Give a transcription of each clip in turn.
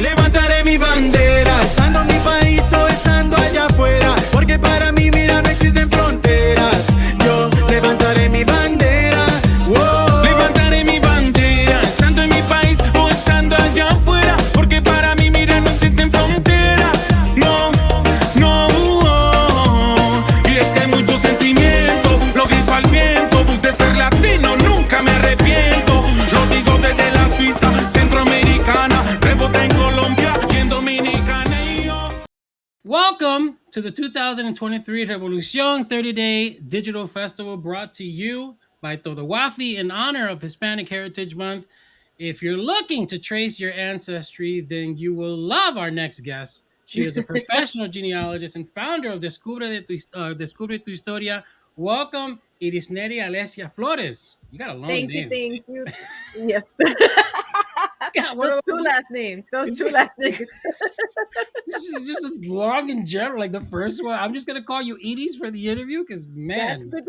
Levantaré mi bandera, estando en mi país o estando allá afuera, porque para mí, mira, no existen fronteras. Yo levantaré mi bandera, wow. Levantaré mi bandera, estando en mi país o estando allá afuera, porque para mí, mira, no existen fronteras. No, no, y es que hay mucho sentimiento, lo grito al viento, de ser latino nunca me arrepiento. Lo digo desde la Suiza, centroamericana, rebota en Colombia y en Dominicana y yo. Welcome to the 2023 Revolucion 30-day digital festival brought to you by TodoWafi in honor of Hispanic Heritage Month. If you're looking to trace your ancestry, then you will love our next guest. She is a professional genealogist and founder of Descubre Tu Historia. Welcome, Irisneri Alicea Flores. You got a long Thank you, name. thank you. Yes. God, what Those are two last names. Those two last names. This is just as long in general, like the first one. I'm just gonna call you Edie's for the interview because man, That's good.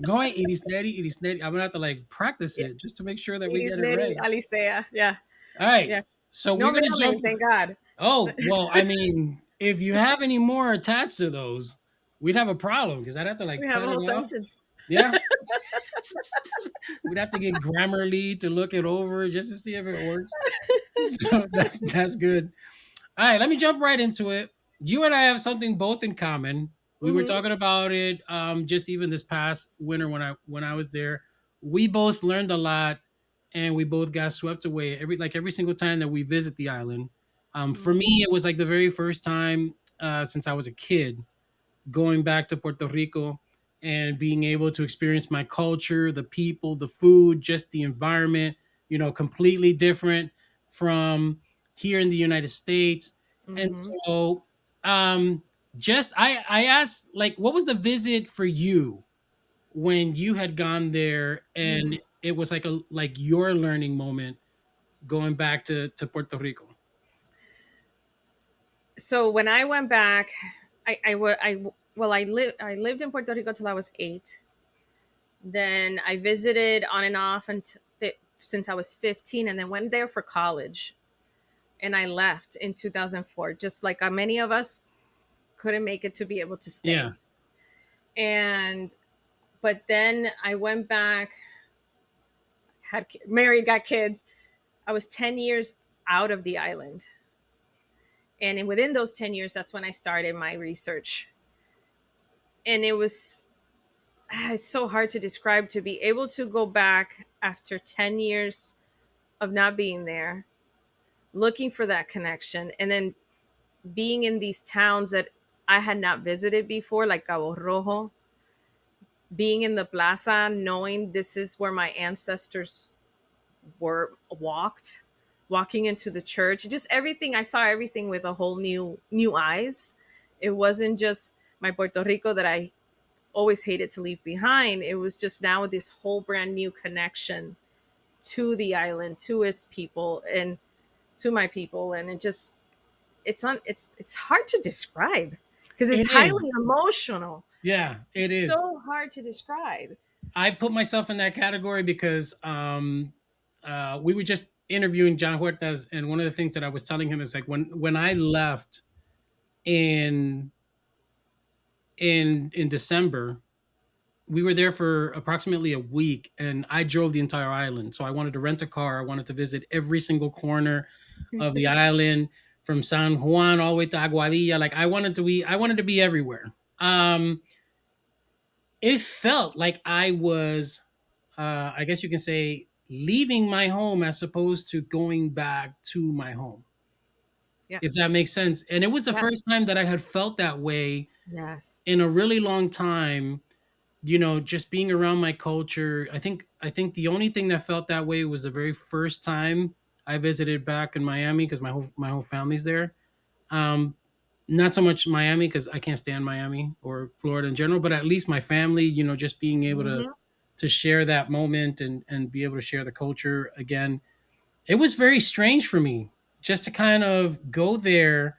going Irisneri. I'm gonna have to like practice it just to make sure that we get it Irisneri right. Alicea. Yeah, All right, yeah. so No we're gonna middle name, jump. thank God. Oh well, I mean, if you have any more attached to those, we'd have a problem because I'd have to like We have cut a it whole off. sentence. Yeah, we'd have to get Grammarly to look it over just to see if it works. So that's good. All right, let me jump right into it. You and I have something both in common. We were Hmm. talking about it just even this past winter when I was there. We both learned a lot, and we both got swept away every single time that we visit the island. For Hmm. me, it was like the very first time since I was a kid going back to Puerto Rico and being able to experience my culture, the people, the food, just the environment, completely different from here in the United States. And Hmm. so um just I asked like what was the visit for you when you had gone there and it was like your learning moment going back to Puerto Rico. So when I went back, I lived in Puerto Rico till I was 8. Then I visited on and off since I was 15, and then went there for college. And I left in 2004, just like many of us couldn't make it to be able to Yeah. stay. And but then I went back, married, got kids. I was 10 years out of the island. And within those 10 years, that's when I started my research. And it was it's so hard to describe to be able to go back after 10 years of not being there, looking for that connection, and then being in these towns that I had not visited before, like Cabo Rojo, being in the plaza, knowing this is where my ancestors were walking into the church, just everything. I saw everything with a whole new eyes. It wasn't just my Puerto Rico that I always hated to leave behind. It was just now this whole brand new connection to the island, to its people, and to my people. And it's hard to describe because it's It is. highly emotional. Yeah, it is. So hard to describe. I put myself in that category because we were just interviewing John Huertas, and one of the things that I was telling him is like when I left in in December, we were there for approximately a week, and I drove the entire island. So I wanted to rent a car. I wanted to visit every single corner of the island, from San Juan all the way to Aguadilla. Like I wanted to be everywhere. It felt like I was I guess you can say leaving my home as opposed to going back to my home, Yeah. if that makes sense. And it was the Yeah. first time that I had felt that way Yes. in a really long time. Just being around my culture. I think the only thing that felt that way was the very first time I visited back in Miami because my whole family's there. Um, Not so much Miami because I can't stand Miami or Florida in general, but at least my family, just being able to Hmm. share that moment and be able to share the culture again. It was very strange for me just to kind of go there,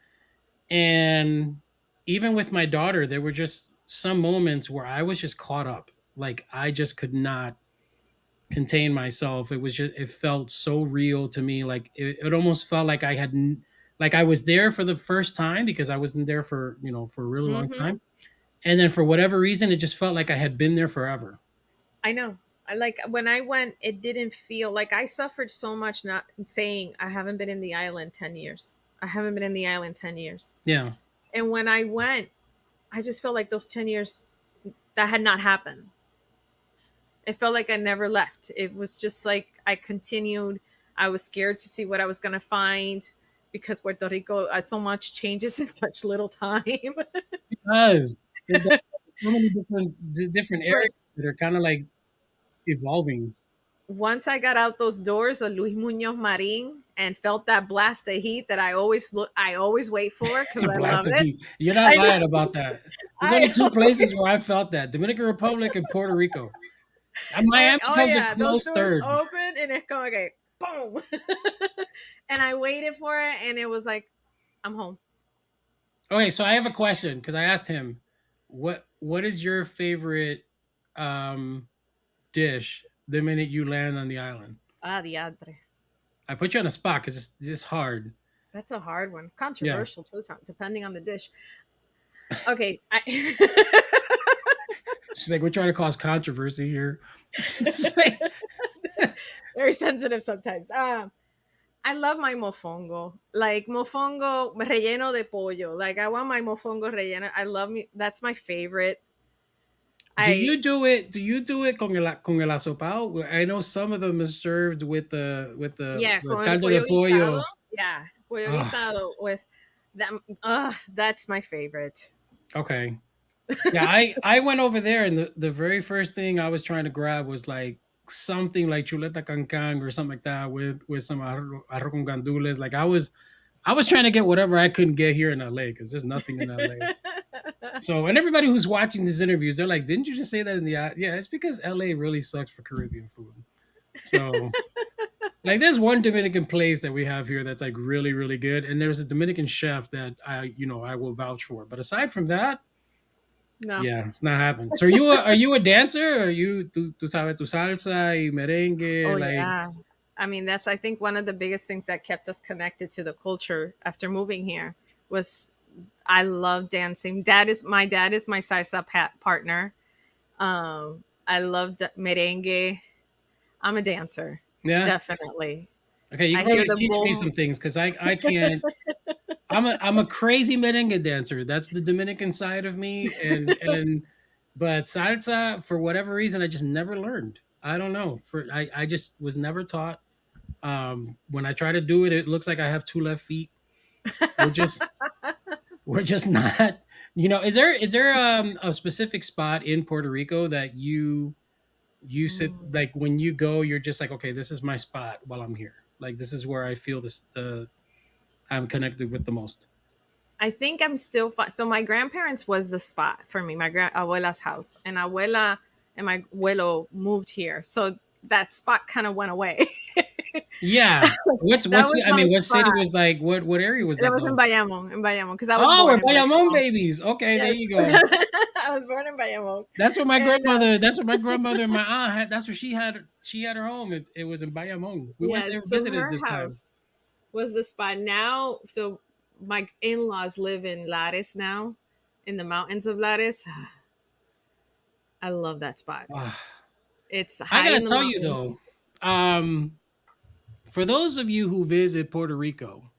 and even with my daughter, there were just some moments where I was just caught up. Like I just could not contain myself. It was just, it felt so real to me. Like it almost felt like like I was there for the first time because I wasn't there for, for a really long Hmm. time. And then for whatever reason, it just felt like I had been there forever. I know. I like when I went, it didn't feel like I suffered so much not saying I haven't been in the island 10 years. I haven't been in the island 10 years. Yeah. And when I went, I just felt like those 10 years that had not happened. It felt like I never left. It was just like I continued. I was scared to see what I was going to find because Puerto Rico, so much changes in such little time. It does. It does. So many different But areas that are kind of like evolving. once I got out those doors of Luis Munoz Marin and felt that blast of heat that I always wait for because The I blast love of it. heat. You're not I know. lying about that. There's only I two places where I felt that: Dominican Republic and Puerto Rico. And I'm Miami like, oh comes a yeah, those close doors third. open and it's going like boom. And I waited for it and it was like, I'm home. Okay, so I have a question because I asked him, what is your favorite um, dish the minute you land on the island? Ah, diadre. I put you on a spot because it's hard. That's a hard one. Yeah, Controversial too, depending on the dish. Okay. she's like, we're trying to cause controversy here. She's like, Very sensitive sometimes. I love my mofongo. Like mofongo relleno de pollo. Like I want my mofongo relleno. I love me. That's my favorite. do I you do it? Do you do it con el asopao? I know some of them is served with Yeah, the con el caldo de pollo guisado. pollo. Yeah, pollo Oh, guisado with that. That's my favorite. okay. Yeah, I went over there and the very first thing I was trying to grab was like something like chuleta cancan or something like that with some arroz con gandules. Like I was trying to get whatever I couldn't get here in LA because there's nothing in LA. So and everybody who's watching these interviews, they're like, "Didn't you just say that in the yeah?" It's because LA really sucks for Caribbean food. So like there's one Dominican place that we have here that's like really really good, and there's a Dominican chef that I will vouch for. But aside from that, No. yeah, it's not happening. So are you a dancer? Or are you tu sabes tu salsa y merengue Oh like yeah. I mean, that's I think one of the biggest things that kept us connected to the culture after moving here was I love dancing. My dad is my salsa partner. I love merengue. I'm a dancer, yeah? definitely. Okay, you I can hear probably the teach me boom. some things because I can't. I'm a crazy merengue dancer. That's the Dominican side of me, and but salsa for whatever reason I just never learned. I don't know. I just was never taught. When I try to do it, it looks like I have two left feet. We're just we're just not. Is there a specific spot in Puerto Rico that you sit Mm. like when you go, you're just like, okay, this is my spot while I'm here. Like this is where I feel the I'm connected with the most. I think I'm still so my grandparents was the spot for me, my abuela's house, and abuela and my abuelo moved here, so that spot kind of went away. Yeah. That What's was I my mean, what spot. city was like what area was That that was though? In Bayamon, because I was Oh, born we're in Bayamon Bayamon. babies. Okay, there Yes, you go. I was born in Bayamon, That's what my and grandmother. That's what my grandmother and my aunt had. That's where she had. She had her home. It was in Bayamon. We went yeah, there so visited her this time. house was the spot. Now, so my in-laws live in Lares now, in the mountains of Lares. I love that spot. Ah, It's I high gotta in the tell you mountains. though, um, for those of you who visit Puerto Rico,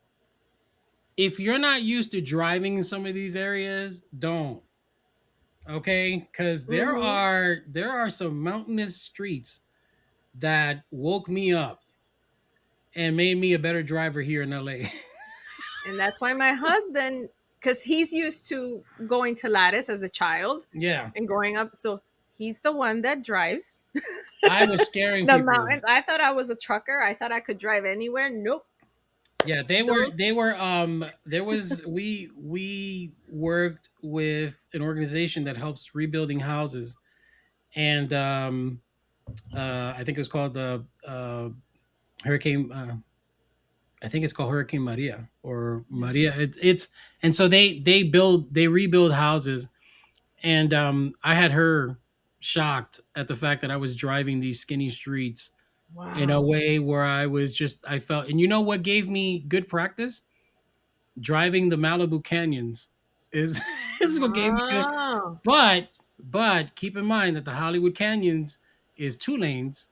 if you're not used to driving in some of these areas, don't. Okay, because Hmm. there are some mountainous streets that woke me up and made me a better driver here in LA. And that's why my husband, because he's used to going to Lattice as a child Yeah, and growing up, so he's the one that drives I was scaring the people. mountains. I thought I was a trucker. I thought I could drive anywhere. Nope. Yeah, Those. they were there was we worked with an organization that helps rebuilding houses, and I think it was called the Hurricane I think it's called Hurricane Maria or Maria. It's and so they rebuild houses, and I had her. shocked at the fact that I was driving these skinny streets in a Wow. way where I felt, and you know what gave me good practice? Driving the Malibu canyons is is what gave me good. Oh. But keep in mind that the Hollywood Canyons is 2 lanes,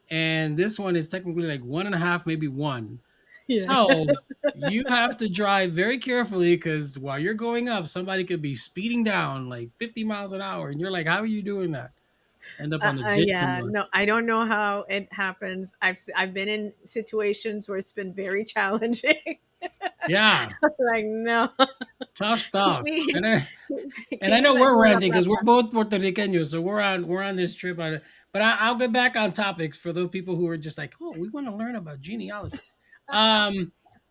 and this one is technically like one and a half, maybe one. Yeah. So you have to drive very carefully because while you're going up, somebody could be speeding down like 50 miles an hour, and you're like, "How are you doing that?" End up on a ditch Yeah, somewhere. no, I don't know how it happens. I've been in situations where it's been very challenging. Yeah, Like, no, tough keep stuff. me, And I keep me know like we're going up ranting that because we're path. both Puerto Ricanos, so we're on this trip. But I'll get back on topics for those people who are just like, oh, we want to learn about genealogy.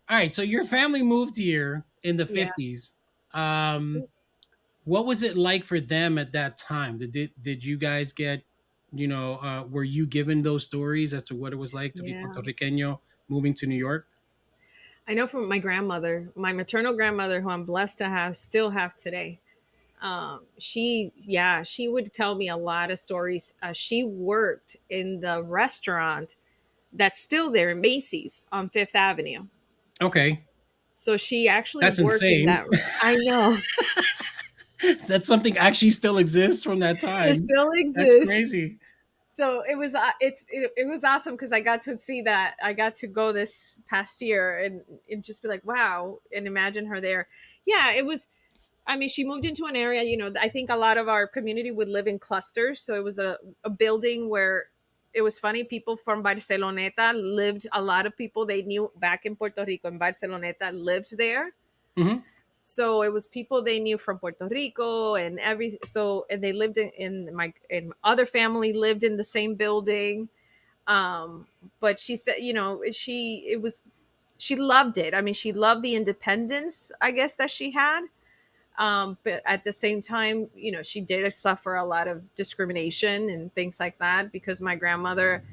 All right. So your family moved here in the Yeah, '50s. Um, what was it like for them at that time? Did you guys get, were you given those stories as to what it was like to be yeah. Puerto Ricano moving to New York? I know from my grandmother, my maternal grandmother, who I'm blessed to have, still have today. She would tell me a lot of stories. She worked in the restaurant that's still there in Macy's on Fifth Avenue. Okay, So she actually that's worked in insane. that. I know. That something actually still exists from that It time. still That's exists. crazy. So it was awesome because I got to see that. I got to go this past year and just be like, wow, and imagine her there. Yeah, it was. I mean, she moved into an area. I think a lot of our community would live in clusters. So it was a building where it was funny. People from Barceloneta lived. A lot of people they knew back in Puerto Rico in Barceloneta lived there. Hmm. So it was people they knew from Puerto Rico and and they lived in other family lived in the same building. But she said, she loved it. I mean, she loved the independence, I guess, that she had. But at the same time, she did suffer a lot of discrimination and things like that because my grandmother,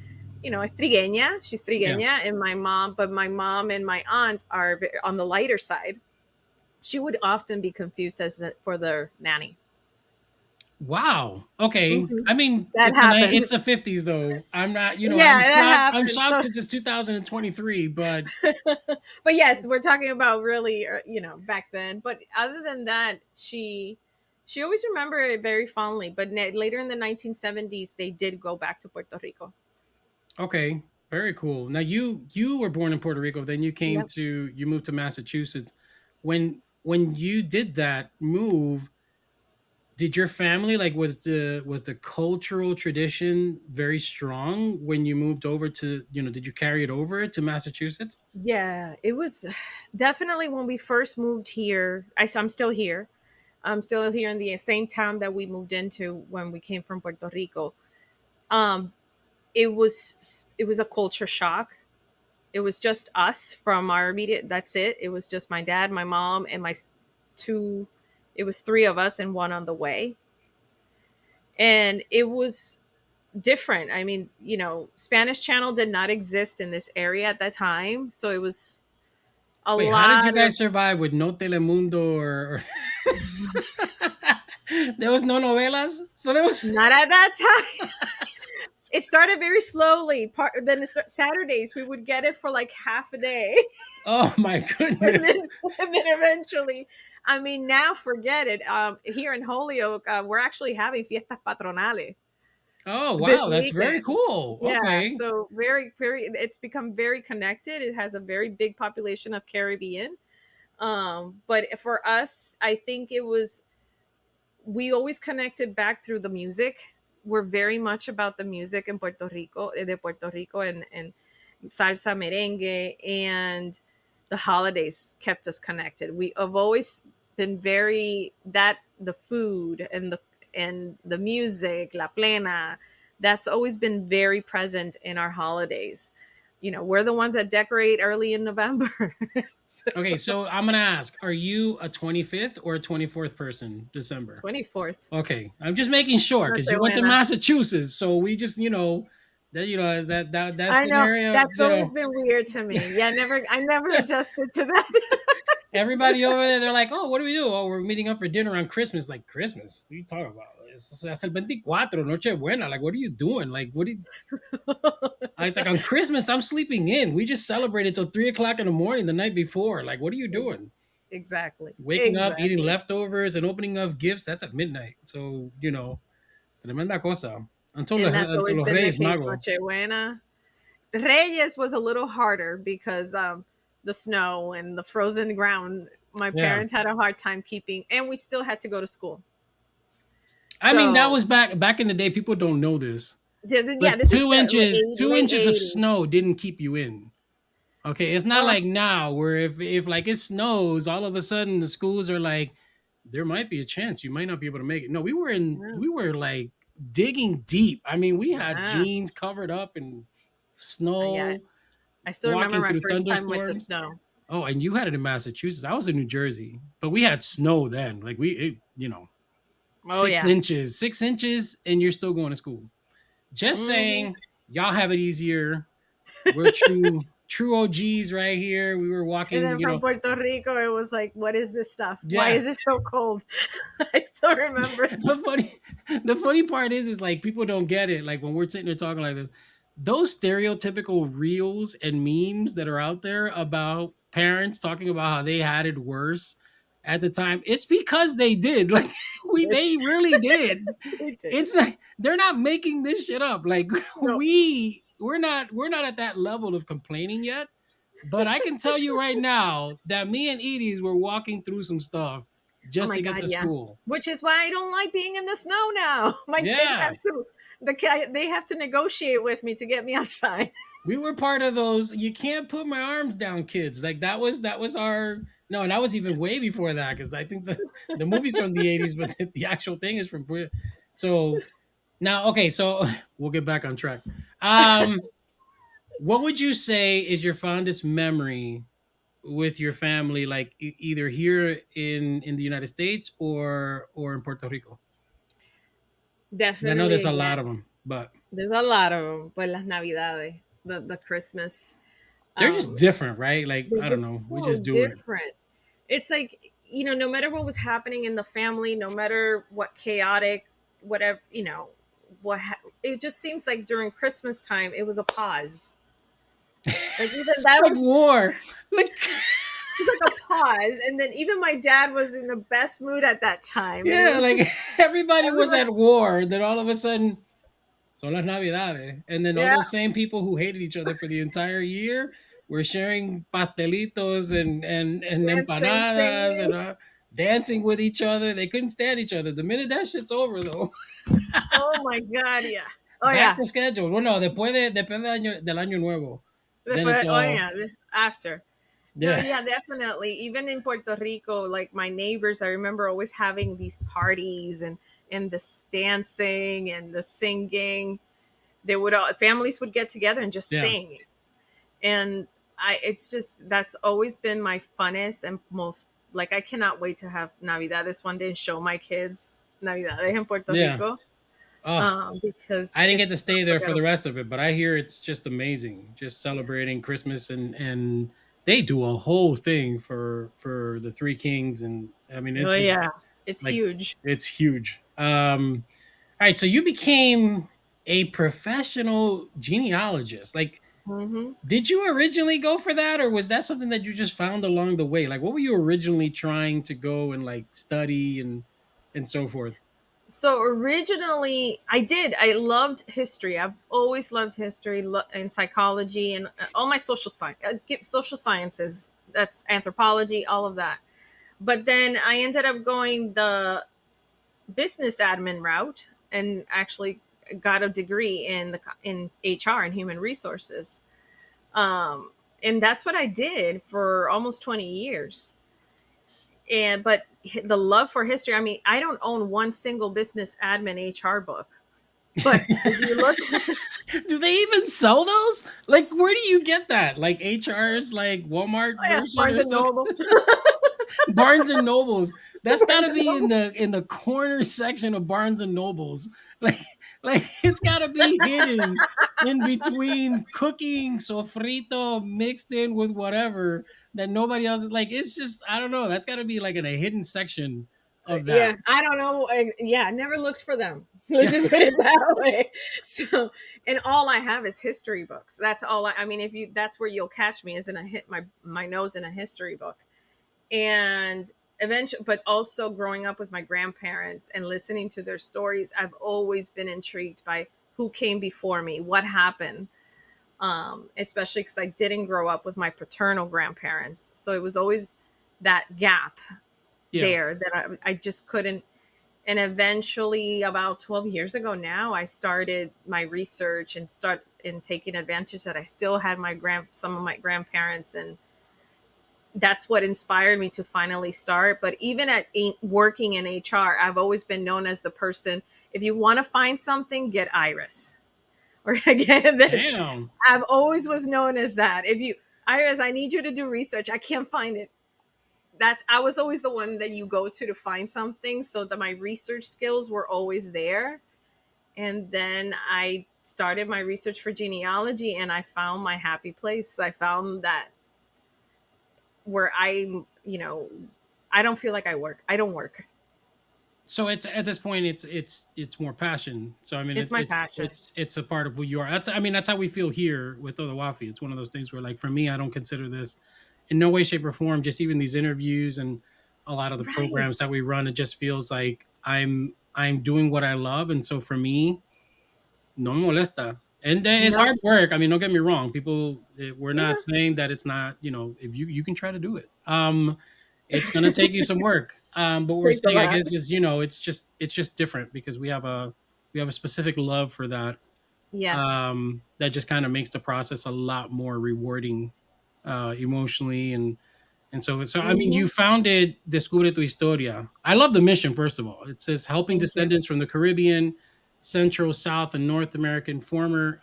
is trigueña. She's Yeah. trigueña, and my mom and my aunt are on the lighter side. She would often be confused for their nanny. Wow. Okay. Hmm. I mean, That happened. it's the '50s though. I'm not, Yeah, that I'm happened. shocked So, because it's 2023, but but yes, we're talking about really, back then. But other than that, she always remembered it very fondly. But later in the 1970s, they did go back to Puerto Rico. okay. Very cool. Now you were born in Puerto Rico, then Yep. you moved to Massachusetts. When you did that move, did your family like was the cultural tradition very strong when you moved over to, did you carry it over to Massachusetts? Yeah, it was definitely when we first moved here. I'm still here. I'm still here in the same town that we moved into when we came from Puerto Rico. Um, it was a culture shock. It was just us from our immediate. That's it. It was just my dad, my mom, and two. It was three of us and one on the way, and it was different. I mean, Spanish Channel did not exist in this area at that time, so it was a Wait, how did you lot of. guys survive with no Telemundo there was no novelas? So there was Not at that time. It started very slowly. Saturdays we would get it for like half a day, oh my and goodness. then and then eventually, I mean, now forget it. Here in Holyoke, we're actually having fiestas patronales Oh this wow, that's very weekend. cool. Yeah, Okay. so very, very, it's become very connected. It has a very big population of Caribbean. But for us, I think we always connected back through the music. We're very much about the music in Puerto Rico, de Puerto Rico, and salsa, merengue, and the holidays kept us connected. We have always been very that the food and the music, la plena, that's always been very present in our holidays. We're the ones that decorate early in November. So, Okay, so I'm gonna ask, are you a 25th or a 24th person December? 24th. Okay, I'm just making sure because you went to Nochebuena. Massachusetts, so we just, that is that I know scenario, that's always been weird to me. Yeah, I never adjusted to that. everybody over there, they're like, oh, what do we do? Oh, we're meeting up for dinner on Christmas. Like Christmas? What are you talking about? hasta el 24, Nochebuena. Like, what are you doing? Like, what do you, it's like on Christmas, I'm sleeping in. We just celebrated till 3 o'clock in the morning the night before. Like, what are you doing? Exactly. Waking up, eating Exactly. leftovers, and opening of gifts. That's at midnight. So, tremenda cosa. And that's Until always los been the Reyes case. Mago. Nochebuena. Reyes was a little harder because the snow and the frozen ground. My Yeah. parents had a hard time keeping, and we still had to go to school. I mean, that So was back in the day. People don't know this. yeah, But this is two the inches, two late inches of 80s. snow didn't keep you in. Okay, it's not Oh, like now where if like it snows, all of a sudden the schools are like, there might be a chance you might not be able to make it. No, yeah. we were like digging deep. I mean, we had Yeah. jeans covered up in Yeah. snow, I still remember walking my through first time with the thunderstorms. snow. Oh, and you had it in Massachusetts. I was in New Jersey, but we had snow then. Like 6 Oh yeah. inches, 6 inches, and you're still going to school. Just Hmm. saying, y'all have it easier. We're true OGs right here. We were And walking, then from Puerto Rico, it was like, what is this stuff? Why yeah. is it so cold? I still remember. the funny the funny part is like people don't get it. Like when we're sitting there talking like this, those stereotypical reels and memes that are out there about parents talking about how they had it worse at the time, it's because they did. Like they really did. They did. It's like they're not making this shit up. Like No. we're not at that level of complaining yet. But I can tell you right now that me and Edie's were walking through some stuff Oh just my to get god, to yeah. school. Which is why I don't like being in the snow now. My kids Yeah. have to they have to negotiate with me to get me outside. We were part of those you can't put my arms down kids. Like that was our no, and that was even way before that because I think the movie's from the 80s, but the actual thing is from so now okay, so we'll get back on track. What would you say is your fondest memory with your family, like either here in the United States or in Puerto Rico? And I know Definitely there's a lot of again. them, but There's a lot of them, but las navidades, the Christmas. they're just Um, different, right? Like I they're don't know, just we so just do it. different. It's like, no matter what was happening in the family, no matter what chaotic, whatever, it just seems like during Christmas time, it was a pause. Like even It's that like was war, like like a pause, and then even my dad was in the best mood at that time, and it yeah, was just like everybody was everybody. at war. Then all of a sudden, son las navidades, and then all Yeah, those same people who hated each other for the entire year were sharing pastelitos and dancing, empanadas singing. and dancing with each other. They couldn't stand each other. The minute that shit's over, though, Oh my god, yeah. Oh back yeah. to schedule. Bueno, después del año nuevo, then it's Después, oh all yeah, after. No, yeah, yeah, definitely. Even in Puerto Rico, like my neighbors, I remember always having these parties and this dancing and the singing. They would all families would get together and just yeah, sing. And it's just that's always been my funnest and most like I cannot wait to have Navidades one day and show my kids Navidades in Puerto yeah. Rico. Oh, Because I didn't get to it's stay there for the unforgettable. rest of it, but I hear it's just amazing, just Yeah. celebrating Christmas and they do a whole thing for the Three Kings, and I mean Oh it's just yeah. It's like huge. it's huge. All right, so you became a professional genealogist. Like, Hmm. did you originally go for that, or was that something that you just found along the way? Like, what were you originally trying to go and like study and so forth? So originally, I did. I loved history. I've always loved history and psychology and all my social sciences. That's anthropology, all of that. But then I ended up going the business admin route and actually got a degree in HR and human resources. Um, and that's what I did for almost 20 years. But the love for history, I mean, I don't own one single business admin HR book. But if you look, Do they even sell those? Like, where do you get that? Like HR's like Walmart oh yeah, version Barnes or and something? Noble. Barnes and Nobles. That's Barnes gotta and be in Noble. the corner section of Barnes and Nobles. Like it's gotta be hidden in between cooking sofrito mixed in with whatever that nobody else is like. It's just I don't know. That's gotta be like in a hidden section of that. Yeah, I don't know. Yeah, never looks for them. Let's just put it that way. So, and all I have is history books. That's all. I mean, if you, that's where you'll catch me, is in a hit my nose in a history book. And eventually, but also growing up with my grandparents and listening to their stories, I've always been intrigued by who came before me, what happened. Especially because I didn't grow up with my paternal grandparents, so it was always that gap Yeah. there that I just couldn't. And eventually, about 12 years ago now, I started my research and start in taking advantage that I still had some of my grandparents, and that's what inspired me to finally start. But even at working in HR, I've always been known as the person, if you want to find something, get Iris. Or again, that Damn. I've always was known as that. If you, Iris, I need you to do research. I can't find it. That's, I was always the one that you go to find something, so that my research skills were always there. And then I started my research for genealogy, and I found my happy place. I found that where I don't feel like I work. I don't work. So it's at this point, it's more passion. So I mean, It's my passion. it's a part of who you are. That's, I mean, that's how we feel here with TodoWafi. It's one of those things where, like, for me, I don't consider this in no way, shape, or form. Just even these interviews and a lot of the Right. programs that we run, it just feels like I'm doing what I love, and so for me, no me molesta. And it's No. hard work. I mean, don't get me wrong. People, we're Yeah. not saying that it's not. You know, if you can try to do it. It's gonna take you some work. But we're Takes a saying, I lot. guess, is, it's just different because we have a specific love for that. Yes. That just kind of makes the process a lot more rewarding, emotionally, and so I mean, Hmm. you founded Descubre Tu Historia. I love the mission, first of all. It says helping Thank you. descendants from the Caribbean, Central, South, and North American former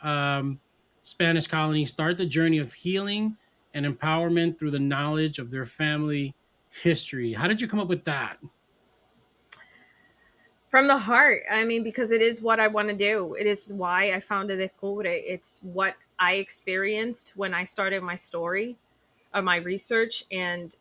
Spanish colonies start the journey of healing and empowerment through the knowledge of their family history. How did you come up with that? From the heart. I mean, because it is what I want to do. It is why I founded Descubre. It's what I experienced when I started my story, my research, and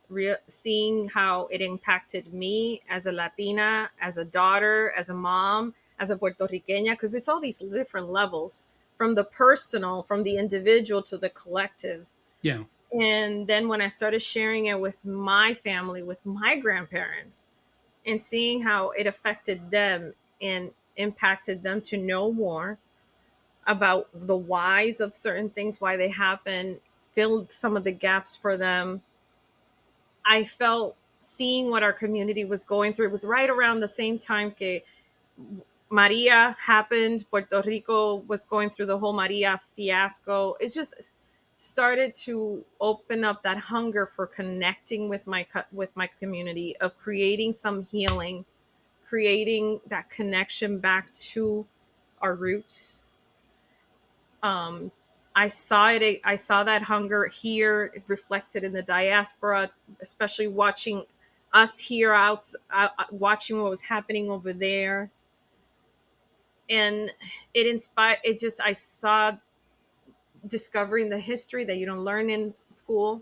seeing how it impacted me as a Latina, as a daughter, as a mom, as a Puerto Riqueña, because it's all these different levels, from the personal, from the individual to the collective. Yeah. And then when I started sharing it with my family, with my grandparents, and seeing how it affected them and impacted them to know more about the whys of certain things, why they happen, filled some of the gaps for them. I felt, seeing what our community was going through. It was right around the same time que Maria happened. Puerto Rico was going through the whole Maria fiasco. It's just started to open up that hunger for connecting with my community, of creating some healing, creating that connection back to our roots. Um, I saw it. I saw that hunger here reflected in the diaspora, especially watching us here out, watching what was happening over there, and it inspired. It just, I saw, discovering the history that you don't learn in school,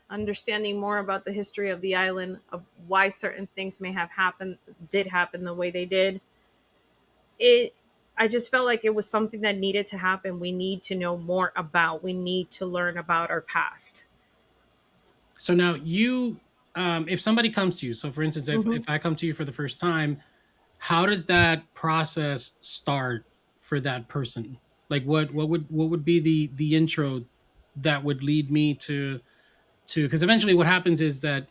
understanding more about the history of the island, of why certain things may have happened, did happen the way they did. It, I just felt like it was something that needed to happen. We need to know more about, we need to learn about our past. So now if somebody comes to you, so for instance, Hmm. if I come to you for the first time, how does that process start for that person? Like, what would be the intro that would lead me to, because eventually what happens is that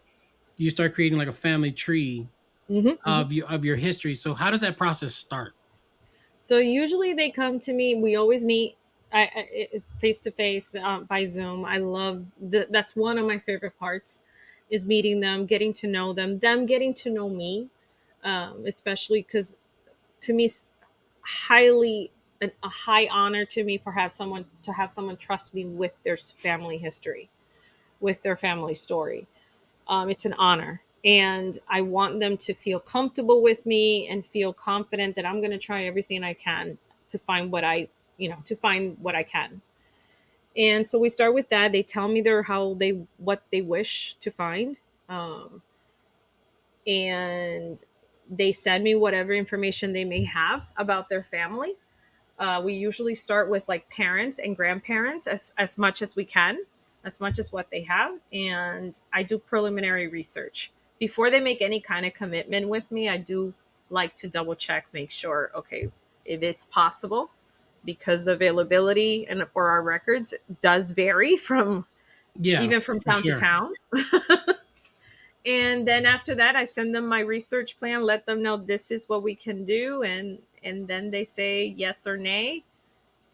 you start creating like a family tree Hmm. Hmm. of your history. So how does that process start? So usually they come to me. We always meet face to face, by Zoom. I love that's one of my favorite parts, is meeting them, getting to know them getting to know me, especially because, to me, highly, a high honor to me, for have someone trust me with their family history, with their family story. It's an honor. And I want them to feel comfortable with me and feel confident that I'm going to try everything I can to find to find what I can. And so we start with that. They tell me what they wish to find. Um, and They send me whatever information they may have about their family. We usually start with like parents and grandparents as much as we can, as much as what they have. And I do preliminary research. Before they make any kind of commitment with me, I do like to double check, make sure, okay, if it's possible, because the availability and for our records does vary from Yeah, even from for town to sure. town. And then after that, I send them my research plan, let them know this is what we can do, and then they say yes or nay.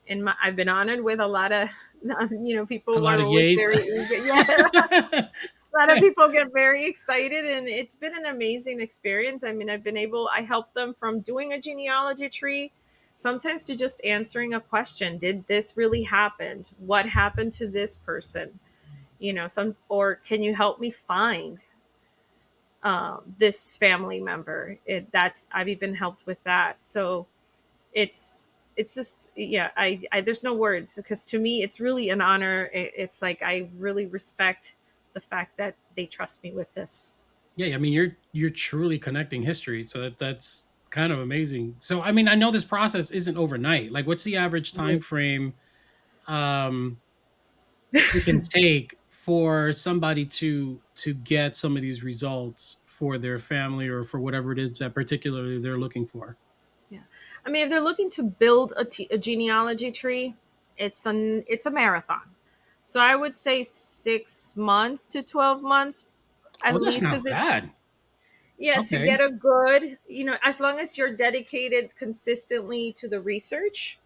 And I've been honored with a lot of, A people lot are of always yays. very eager. Yeah, a lot of people get very excited, and it's been an amazing experience. I mean, I help them from doing a genealogy tree, sometimes to just answering a question: did this really happen? What happened to this person? Or can you help me find this family member? That's I've even helped with that. So it's just, yeah, I there's no words, because to me it's really an honor. It's like I really respect the fact that they trust me with this. Yeah, I mean, you're truly connecting history, so that's kind of amazing. So, I mean, I know this process isn't overnight. Like, what's the average time frame um, it can take for somebody to get some of these results for their family or for whatever it is that particularly they're looking for? Yeah, I mean, if they're looking to build a genealogy tree, it's a marathon. So I would say 6 months to 12 months at Oh, that's least, not because it bad. yeah, to Okay. get a good, as long as you're dedicated consistently to the research.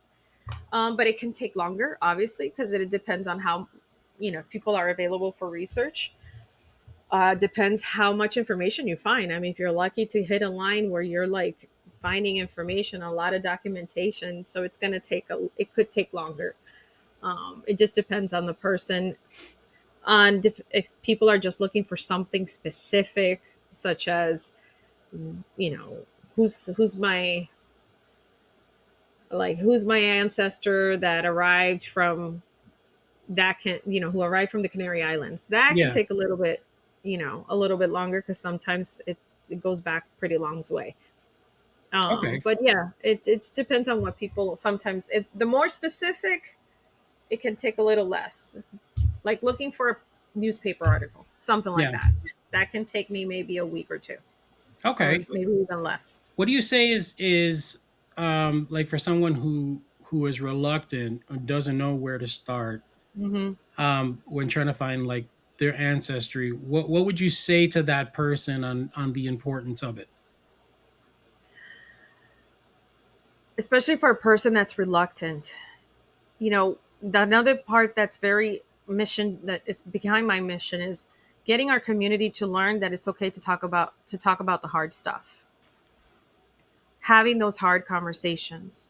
But it can take longer, obviously, because it depends on how, people are available for research. Depends how much information you find. I mean, if you're lucky to hit a line where you're like finding information, a lot of documentation, so it could take longer. It just depends on the person, on if people are just looking for something specific, such as, you know, who's my ancestor that arrived from that can who arrived from the Canary Islands. That can Yeah. take a little bit longer, because sometimes it goes back pretty long way. Okay. But yeah, it depends on what people sometimes. The more specific, it can take a little less. Like looking for a newspaper article, something like Yeah. that. That can take me maybe a week or two, or Okay. maybe even less. What do you say is like for someone who is reluctant or doesn't know where to start Hmm. when trying to find like their ancestry? What would you say to that person on the importance of it? Especially for a person that's reluctant. Another part that's very mission that it's behind my mission is getting our community to learn that it's okay to talk about the hard stuff, having those hard conversations.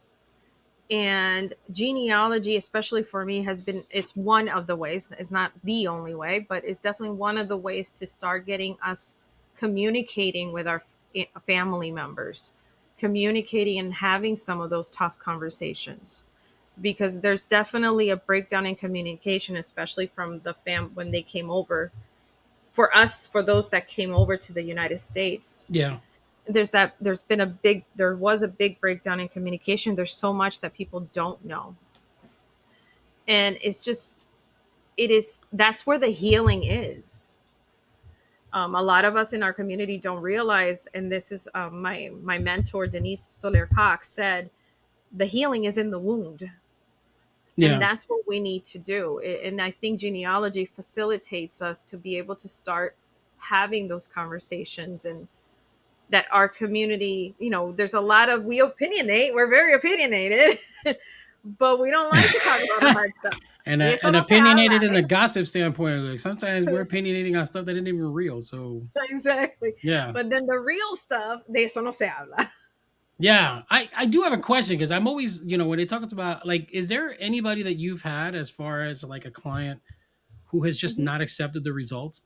And genealogy, especially for me, it's one of the ways. It's not the only way, but it's definitely one of the ways to start getting us communicating with our family members, communicating and having some of those tough conversations, because there's definitely a breakdown in communication, especially from the when they came over. For those that came over to the United States, Yeah. there was a big breakdown in communication. There's so much that people don't know, and that's where the healing is. A lot of us in our community don't realize, and this is my mentor Denise Soler Cox said, the healing is in the wound. And Yeah. that's what we need to do. And I think genealogy facilitates us to be able to start having those conversations, and that our community, there's a lot of, we're very opinionated, but we don't like to talk about the hard stuff. And Y eso an no se habla. opinionated in a gossip standpoint. Like sometimes we're opinionating on stuff that isn't even real. So Exactly. yeah. But then the real stuff, de eso no se habla. Yeah, I do have a question because I'm always, when they talk about like, is there anybody that you've had as far as like a client who has just Mhm. not accepted the results?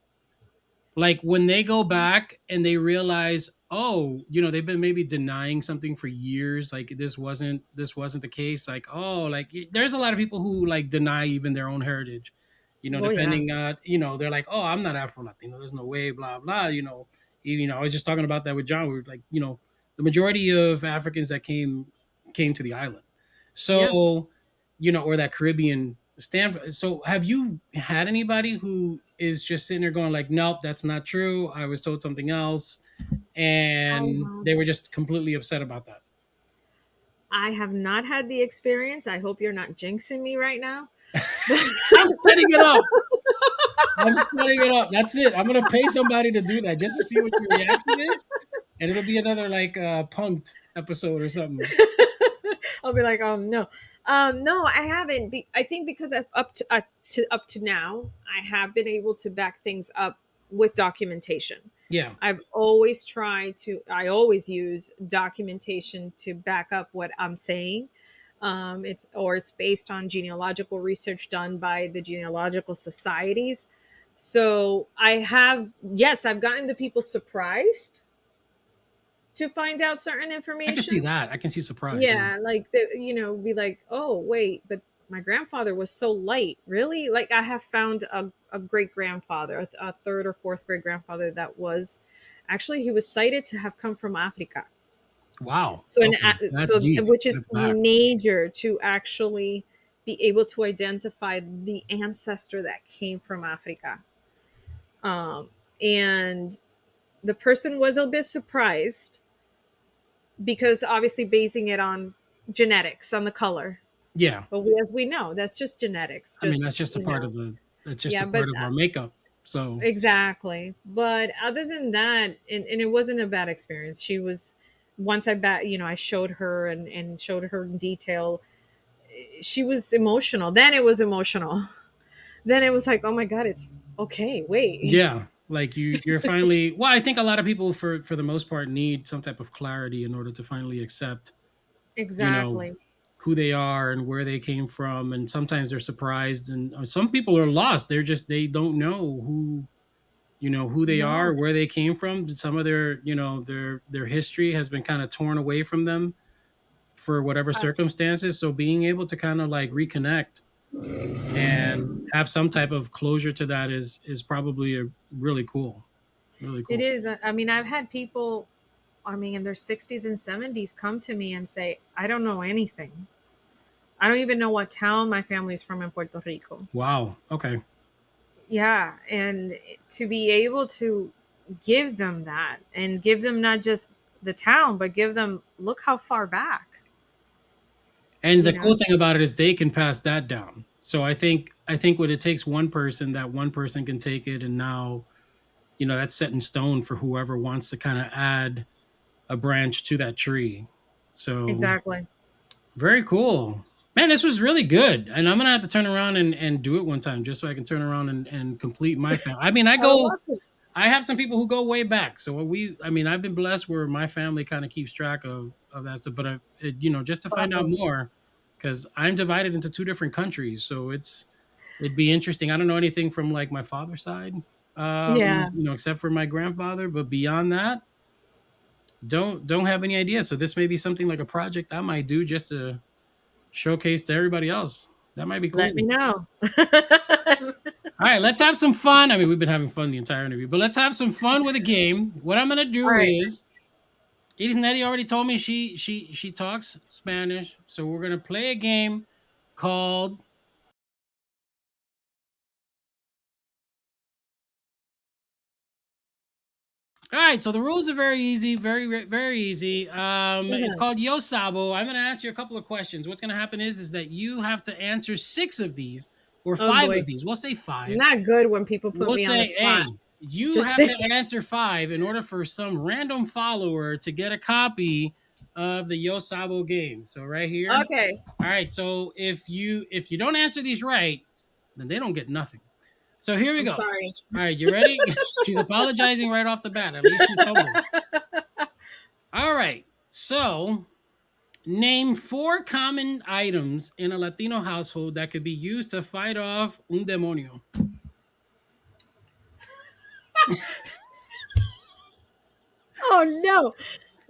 Like when they go back and they realize, oh, they've been maybe denying something for years, like this wasn't the case. Like, oh, like there's a lot of people who like deny even their own heritage, Oh, yeah. depending on, they're like, oh, I'm not Afro Latino, there's no way, blah blah. I was just talking about that with John. We were like, the majority of Africans that came to the island. Yeah. So, or that Caribbean stand. So, have you had anybody who is just sitting there going like, "Nope, that's not true. I was told something else," and I they were just completely upset about that? I have not had the experience. I hope you're not jinxing me right now. I'm setting it up. I'm setting it up. That's it. I'm gonna pay somebody to do that just to see what your reaction is, and it'll be another like punked episode or something. I'll be like, oh no, no, I haven't. I think because up to now, I have been able to back things up with documentation. Yeah, I've always tried to. I always use documentation to back up what I'm saying. It's based on genealogical research done by the genealogical societies. So I have, yes, I've gotten the people surprised to find out certain I can see information. that. I can see surprise. Yeah. Yeah, like be like, oh wait, but my grandfather was so light. Really? Like I have found a great grandfather, a third or fourth great grandfather that was actually he was cited to have come from Africa. Wow. So Okay, that's deep. which is That's back. major to actually be able to identify the ancestor that came from Africa. Um, and the person was a bit surprised because obviously basing it on genetics, on the color. Yeah. But as we know, that's just genetics. I mean, that's Just just a part of the. That's just yeah, a but part of our makeup. So exactly. But other than that, and it wasn't a bad experience. She was once I showed her and showed her in detail. She was emotional. Then it was emotional. Then it was like, oh my god, it's okay. Wait, yeah, like you're finally. Well, I think a lot of people, for the most part, need some type of clarity in order to finally accept, you know, exactly. who they are and where they came from. And sometimes they're surprised, and some people are lost. They don't know who they are, No, where they came from. Some of their history has been kind of torn away from them for whatever uh, circumstances. So being able to kind of like reconnect and have some type of closure to that is probably a really cool, really it cool. is. I mean, I've had people. I mean, in their 60s and 70s, come to me and say, I don't know anything. I don't even know what town my family's from in Puerto Rico. Wow. Okay. Yeah, and to be able to give them that and give them not just the town, but give them look how far back, And you the know. cool thing about it is they can pass that down. So I think what it takes one person, that one person can take it, and now that's set in stone for whoever wants to kind of add a branch to that tree. So Exactly. very cool. Man, this was really good. And I'm gonna have to turn around and do it one time just so I can turn around and complete my family. I mean, I would love to. I have some people who go way back. So I mean, I've been blessed where my family kind of keeps track of that stuff. But just to find out Awesome. more, because I'm divided into two different countries, so it'd be interesting. I don't know anything from like my father's side, Yeah. except for my grandfather. But beyond that, don't have any idea. So this may be something like a project I might do just to showcase to everybody else. That might be Let cool. me know. All right, let's have some fun. I mean, we've been having fun the entire interview, but let's have some fun with a game. What I'm gonna All do right. is, Irisneri already told me she talks Spanish, so we're gonna play a game called. All right, so the rules are very easy, very easy. It's Uh-huh. called Yo Sabo. I'm gonna ask you a couple of questions. What's gonna happen is that you have to answer 6 of these or Oh five of boy. these. We'll say five. Not good when people put We'll me on the say, spot. hey, you Just have say to answer 5 in order for some random follower to get a copy of the Yo Sabo game. So right here. okay. All right. So if you don't answer these right, then they don't get nothing. So here we I'm go. All sorry. right, you ready? She's apologizing right off the bat. At least she's humble. All right. So name 4 common items in a Latino household that could be used to fight off un demonio. Oh no.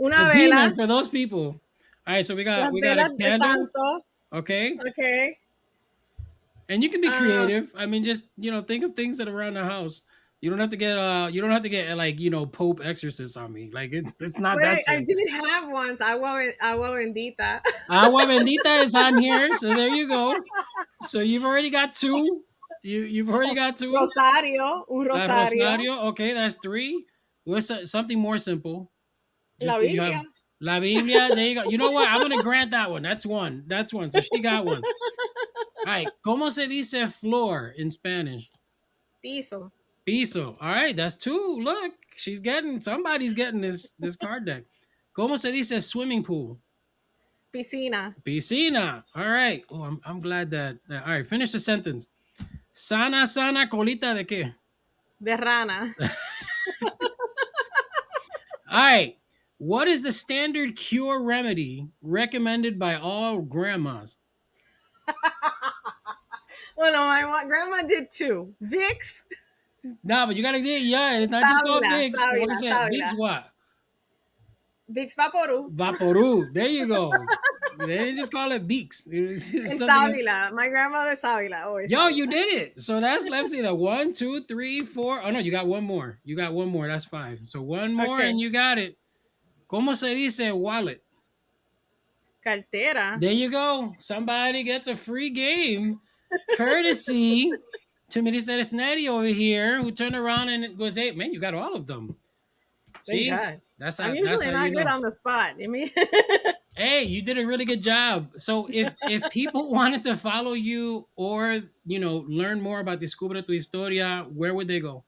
A Una demon vela. for those people. All right, so we got Las we got a velas de candle, santo. okay? Okay. And you can be Uh, creative. I mean, just think of things that are around the house. You don't have to get like, Pope exorcist on me. Like it's not But that I serious. did have once. Agua bendita. Agua bendita is on here, so there you go. So you've already got two. You've already got two. Rosario, un rosario. Rosario, okay, that's three. What's something more simple? La Just that you have Biblia. La Biblia. There you go. You know what? I'm gonna grant that one. That's one. That's one. So she got one. All right. ¿Cómo se dice floor in Spanish? Piso. Piso. All right, that's two. Look, somebody's getting this card deck. ¿Cómo se dice swimming pool? Piscina. Piscina. All right. Oh, I'm glad all right, finish the sentence. Sana colita de qué? De rana. All right. What is the standard cure remedy recommended by all grandmas? Well, my grandma did two. Vicks. No, but you gotta get it's not just called Vicks. What is it? Vicks what? Vicks Vaporub. Vaporub. There you go. They didn't just call it Vicks. And Savila. My grandmother Savila. Always. Yo, Savila. you did it. So let's see that 1, 2, 3, 4. Oh no, you got one more. That's 5. So one more and you got it. ¿Cómo se dice wallet? Cartera. There you go. Somebody gets a free game, courtesy to Miss Irisneri over here, who turned around and goes, "Hey, man, you got all of them." See, that's I'm usually not good on the spot. I mean, hey, you did a really good job. So if people wanted to follow you or learn more about Descubre Tu Historia, where would they go?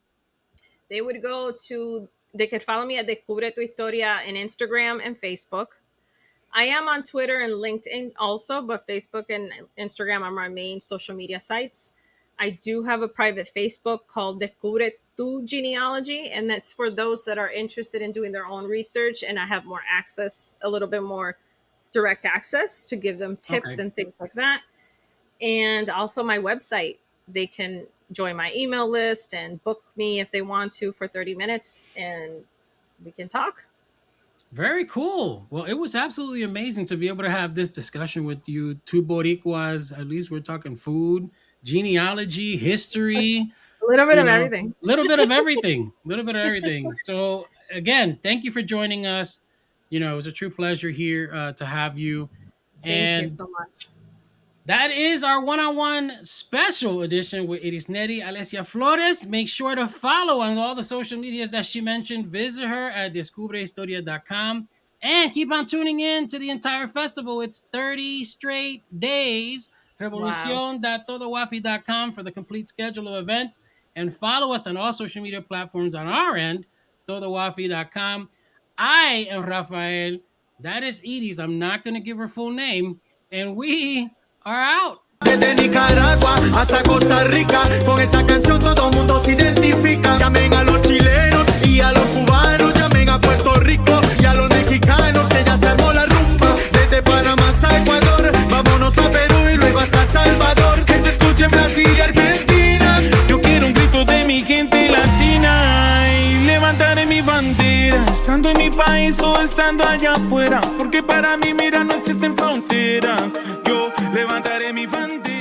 They would go to. They could follow me at Descubre Tu Historia in Instagram and Facebook. I am on Twitter and LinkedIn also, but Facebook and Instagram are my main social media sites. I do have a private Facebook called Descubre Tu Genealogy, and that's for those that are interested in doing their own research, and I have more access, a little bit more direct access to give them tips and things like that. And also my website. They can join my email list and book me if they want to for 30 minutes, and we can talk. Very cool. Well, it was absolutely amazing to be able to have this discussion with you, two Boricuas. At least we're talking food, genealogy, history. A little bit of everything. A little bit of everything. A little bit of everything. So, again, thank you for joining us. It was a true pleasure here to have you. Thank you so much. That is our one-on-one special edition with Irisneri Alicea Flores. Make sure to follow on all the social medias that she mentioned. Visit her at descubrehistoria.com and keep on tuning in to the entire festival. It's 30 straight days. Revolucion and TodoWafi.com for the complete schedule of events. And follow us on all social media platforms on our end, TodoWafi.com. I am Rafael. That is Iris. I'm not going to give her full name. And we are out. Desde Nicaragua hasta Costa Rica, con esta canción todo el mundo se identifica. Llamen a los chilenos y a los cubanos, llamen a Puerto Rico y a los mexicanos, que ya se armó la rumba. Desde Panamá hasta Ecuador, vámonos a Perú y luego hasta Salvador. Que se escuche en Brasil y Argentina. Yo quiero un grito de mi gente latina y levantaré mi bandera, estando en mi país o estando allá afuera, porque para mí, mira, no existen fronteras. Yo levantaré mi bandera.